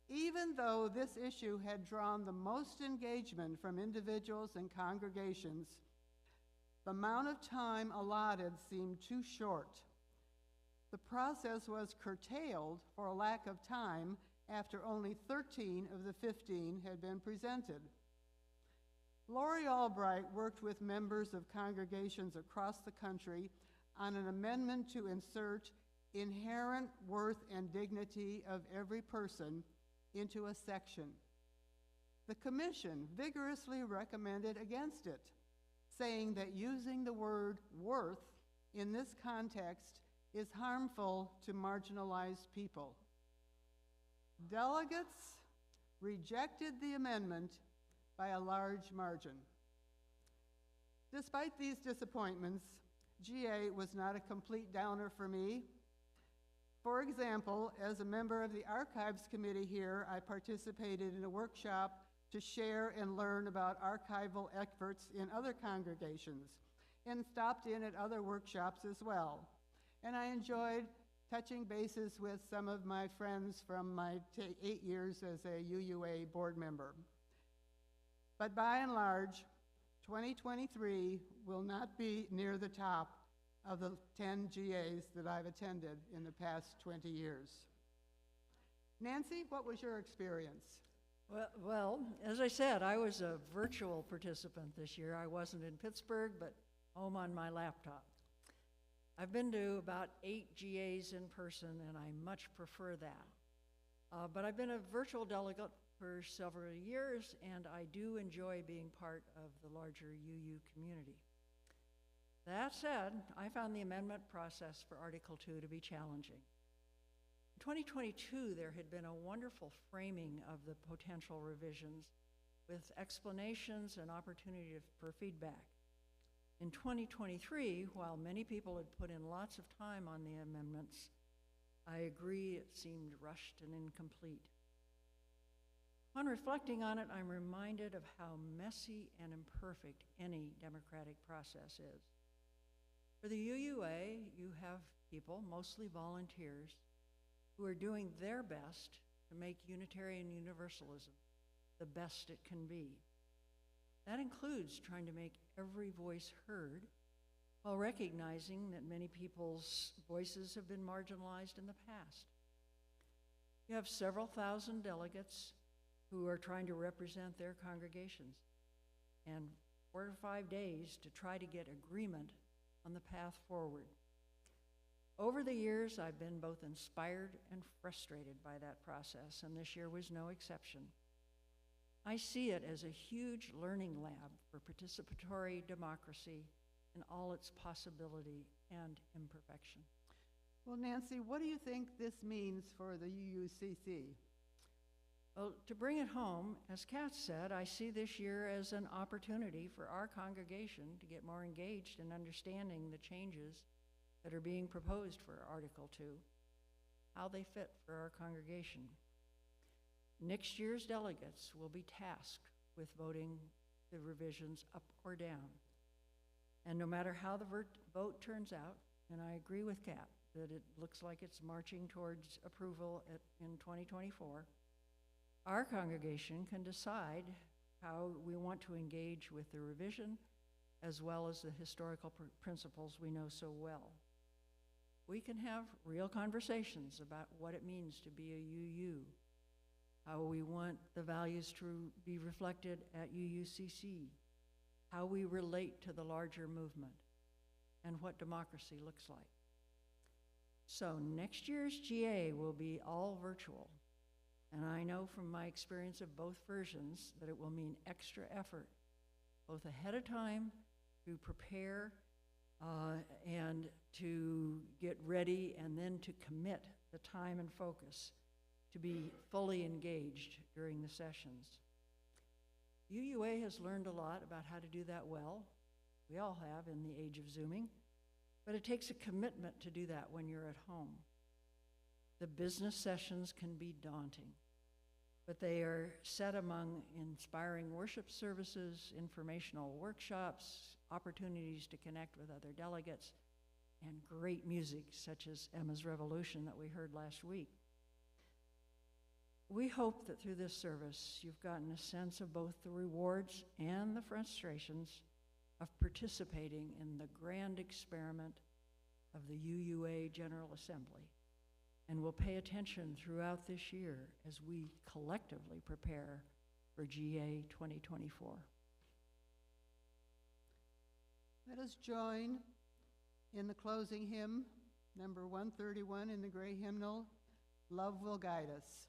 Even though this issue had drawn the most engagement from individuals and congregations, the amount of time allotted seemed too short. The process was curtailed for a lack of time after only 13 of the 15 had been presented. Lori Albright worked with members of congregations across the country on an amendment to insert inherent worth and dignity of every person into a section. The Commission vigorously recommended against it, saying that using the word worth in this context is harmful to marginalized people. Delegates rejected the amendment by a large margin. Despite these disappointments, GA was not a complete downer for me. For example, as a member of the Archives Committee here, I participated in a workshop to share and learn about archival efforts in other congregations, and stopped in at other workshops as well. And I enjoyed touching bases with some of my friends from my 8 years as a UUA board member. But by and large, 2023 will not be near the top of the 10 GAs that I've attended in the past 20 years. Nancy, what was your experience? Well, as I said, I was a virtual participant this year. I wasn't in Pittsburgh, but home on my laptop. I've been to about 8 GAs in person, and I much prefer that. But I've been a virtual delegate for several years, and I do enjoy being part of the larger UU community. That said, I found the amendment process for Article 2 to be challenging. In 2022, there had been a wonderful framing of the potential revisions with explanations and opportunity for feedback. In 2023, while many people had put in lots of time on the amendments, I agree it seemed rushed and incomplete. On reflecting on it, I'm reminded of how messy and imperfect any democratic process is. For the UUA, you have people, mostly volunteers, who are doing their best to make Unitarian Universalism the best it can be. That includes trying to make every voice heard, while recognizing that many people's voices have been marginalized in the past. You have several thousand delegates who are trying to represent their congregations, and 4 to 5 days to try to get agreement on the path forward. Over the years, I've been both inspired and frustrated by that process, and this year was no exception. I see it as a huge learning lab for participatory democracy in all its possibility and imperfection. Well, Nancy, what do you think this means for the UUCC? Well, to bring it home, as Kat said, I see this year as an opportunity for our congregation to get more engaged in understanding the changes that are being proposed for Article 2, how they fit for our congregation. Next year's delegates will be tasked with voting the revisions up or down. And no matter how the vote turns out, and I agree with Kat that it looks like it's marching towards approval in 2024, our congregation can decide how we want to engage with the revision as well as the historical principles we know so well. We can have real conversations about what it means to be a UU, how we want the values to be reflected at UUCC, how we relate to the larger movement, and what democracy looks like. So next year's GA will be all virtual, and I know from my experience of both versions that it will mean extra effort, both ahead of time to prepare and to get ready, and then to commit the time and focus to be fully engaged during the sessions. UUA has learned a lot about how to do that well. We all have in the age of Zooming, but it takes a commitment to do that when you're at home. The business sessions can be daunting, but they are set among inspiring worship services, informational workshops, opportunities to connect with other delegates, and great music such as Emma's Revolution that we heard last week. We hope that through this service, you've gotten a sense of both the rewards and the frustrations of participating in the grand experiment of the UUA General Assembly, and will pay attention throughout this year as we collectively prepare for GA 2024. Let us join in the closing hymn, number 131 in the gray hymnal, Love Will Guide Us.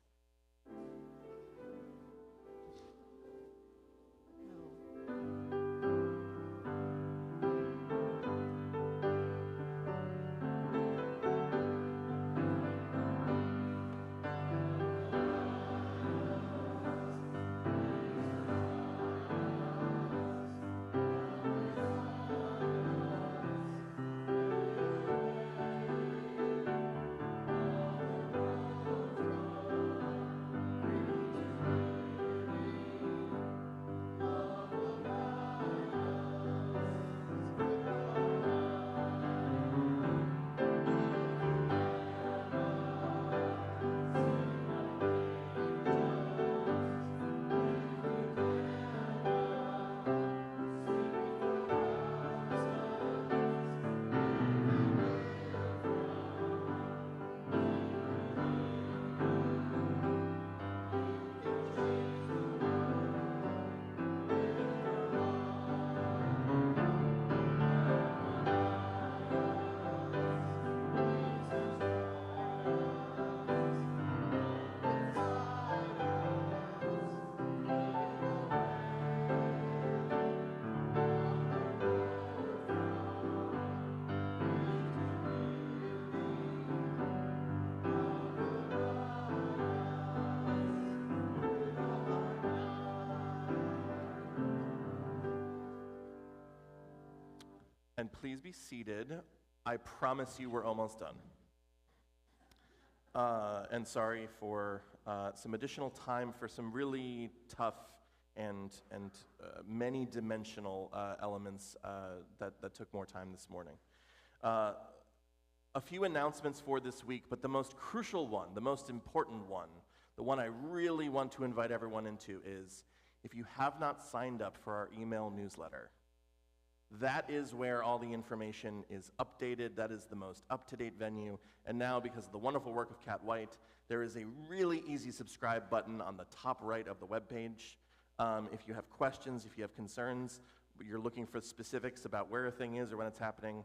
And please be seated. I promise you we're almost done. And sorry for some additional time for some really tough and many-dimensional elements that took more time this morning. A few announcements for this week, but the most crucial one, the most important one, the one I really want to invite everyone into is, if you have not signed up for our email newsletter, that is where all the information is updated. That is the most up-to-date venue. And now, because of the wonderful work of Kat White, there is a really easy subscribe button on the top right of the webpage. If you have questions, if you have concerns, you're looking for specifics about where a thing is or when it's happening,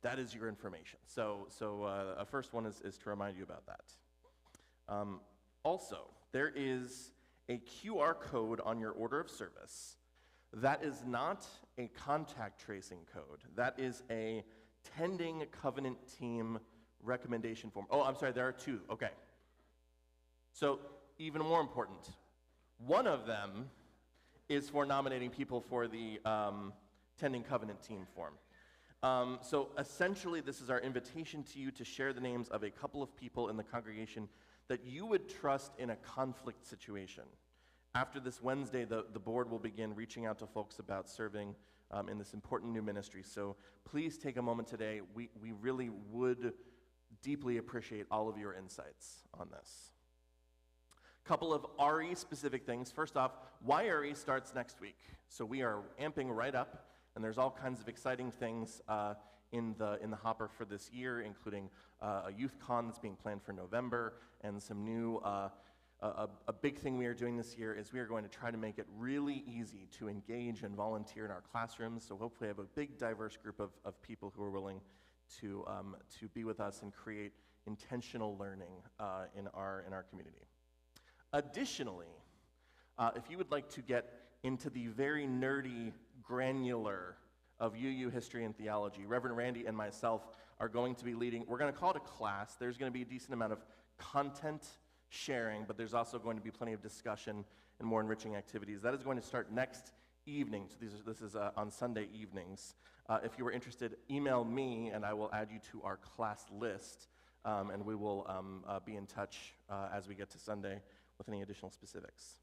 that is your information. So a first one is to remind you about that. Also, there is a QR code on your order of service. That is not a contact tracing code. That is a tending covenant team recommendation form. Oh, I'm sorry, there are two. Okay. So, even more important, one of them is for nominating people for the tending covenant team form. So essentially, this is our invitation to you to share the names of a couple of people in the congregation that you would trust in a conflict situation. After this Wednesday, the board will begin reaching out to folks about serving in this important new ministry. So please take a moment today. We really would deeply appreciate all of your insights on this. Couple of RE-specific things. First off, YRE starts next week. So we are amping right up, and there's all kinds of exciting things in the hopper for this year, including a youth con that's being planned for November, and some new, a big thing we are doing this year is we are going to try to make it really easy to engage and volunteer in our classrooms. So hopefully have a big, diverse group of people who are willing to be with us and create intentional learning in our community. Additionally, if you would like to get into the very nerdy, granular of UU history and theology, Reverend Randy and myself are going to be leading, we're going to call it a class. There's going to be a decent amount of content sharing, but there's also going to be plenty of discussion and more enriching activities. That is going to start next evening. So this is on Sunday evenings. If you are interested, email me and I will add you to our class list, and we will be in touch as we get to Sunday with any additional specifics.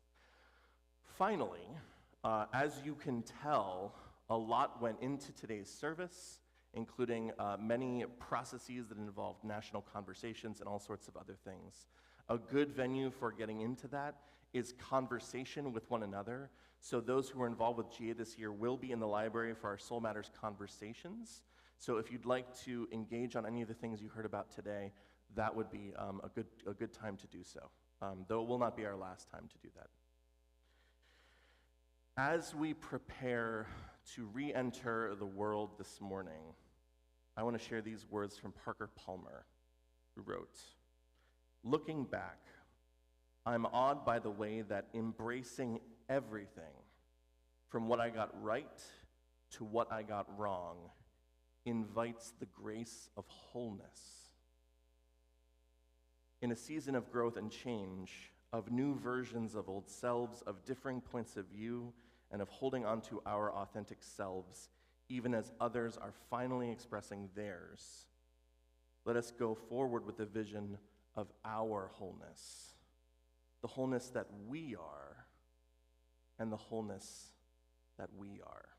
Finally, as you can tell, a lot went into today's service, including many processes that involved national conversations and all sorts of other things. A good venue for getting into that is conversation with one another. So those who are involved with GA this year will be in the library for our Soul Matters conversations. So if you'd like to engage on any of the things you heard about today, that would be a good time to do so. Though it will not be our last time to do that. As we prepare to re-enter the world this morning, I want to share these words from Parker Palmer, who wrote, "Looking back, I'm awed by the way that embracing everything, from what I got right to what I got wrong, invites the grace of wholeness. In a season of growth and change, of new versions of old selves, of differing points of view, and of holding on to our authentic selves, even as others are finally expressing theirs, let us go forward with the vision of our wholeness, the wholeness that we are, and the wholeness that we are."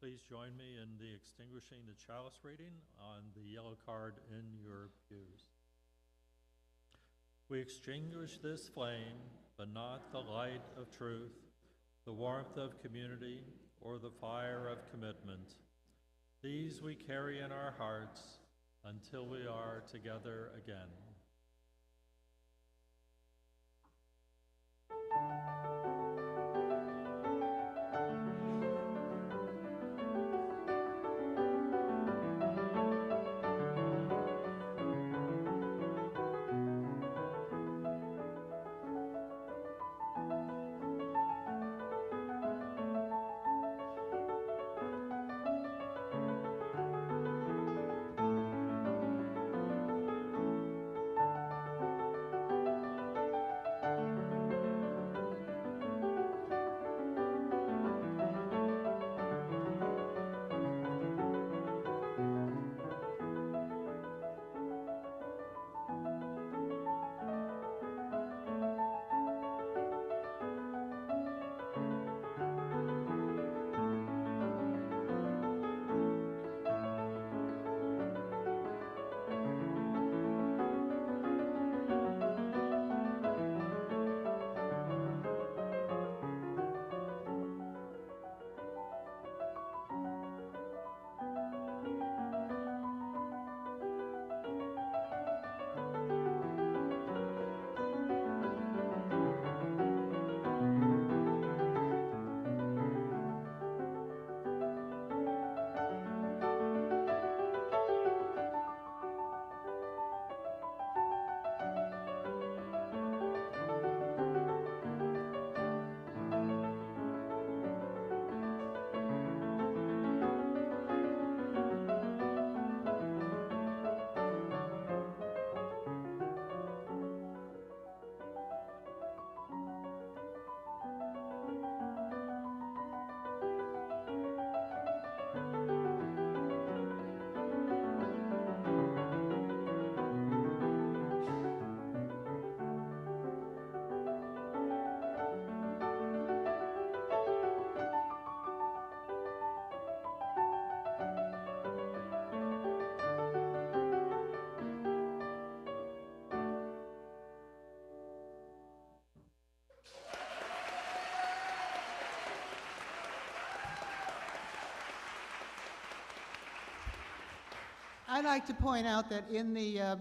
Please join me in the extinguishing the chalice reading on the yellow card in your pews. We extinguish this flame, but not the light of truth, the warmth of community, or the fire of commitment. These we carry in our hearts until we are together again. I'd like to point out that in the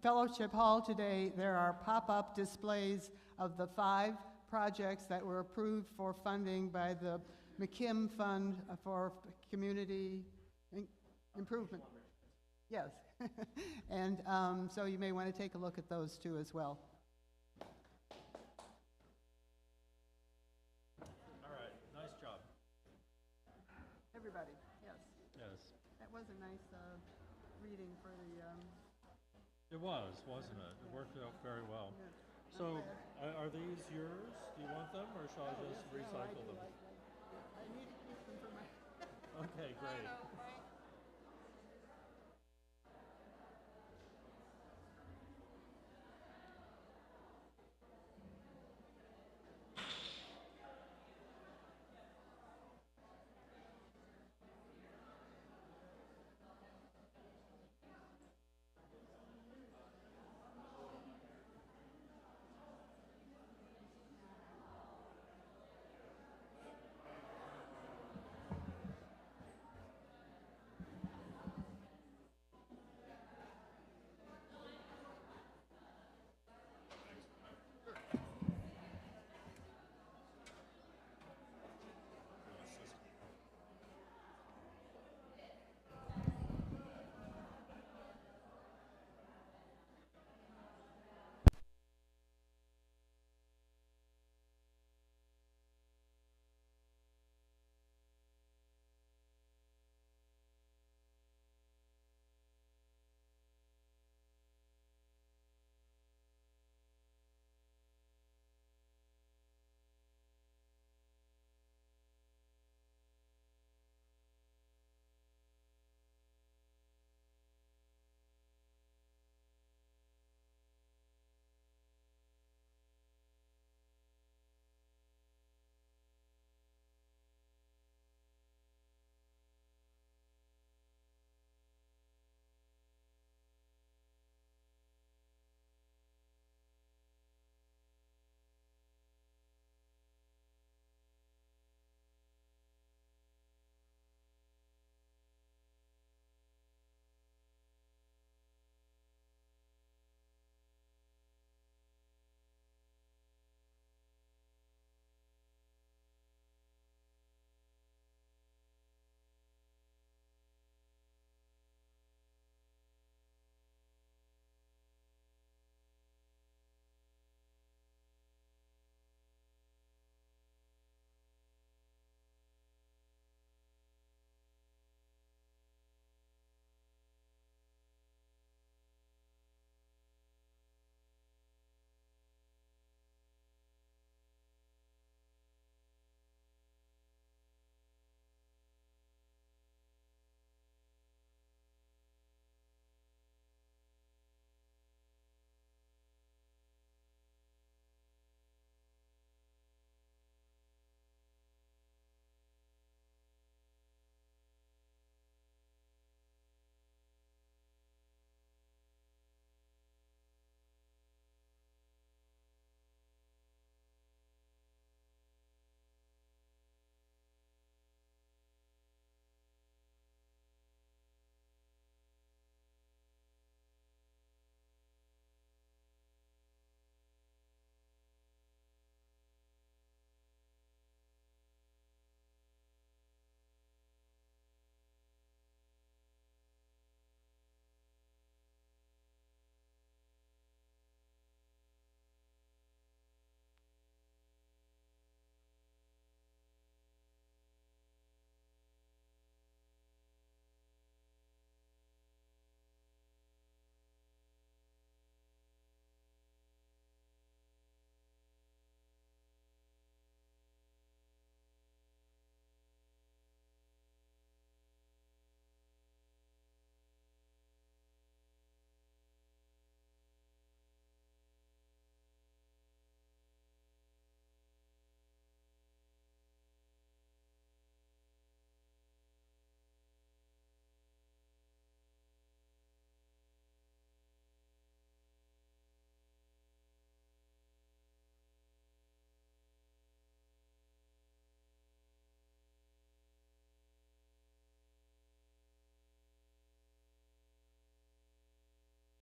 fellowship hall today, there are pop-up displays of the 5 projects that were approved for funding by the McKim Fund for Community Improvement. Yes. And so you may want to take a look at those too as well. All right, nice job. Everybody, yes. Yes. That was a nice reading for the... It was, wasn't it? It worked out very well. Yeah. So, are these yours? Do you want them, or shall I just recycle them? I need to keep them for my... Okay, great.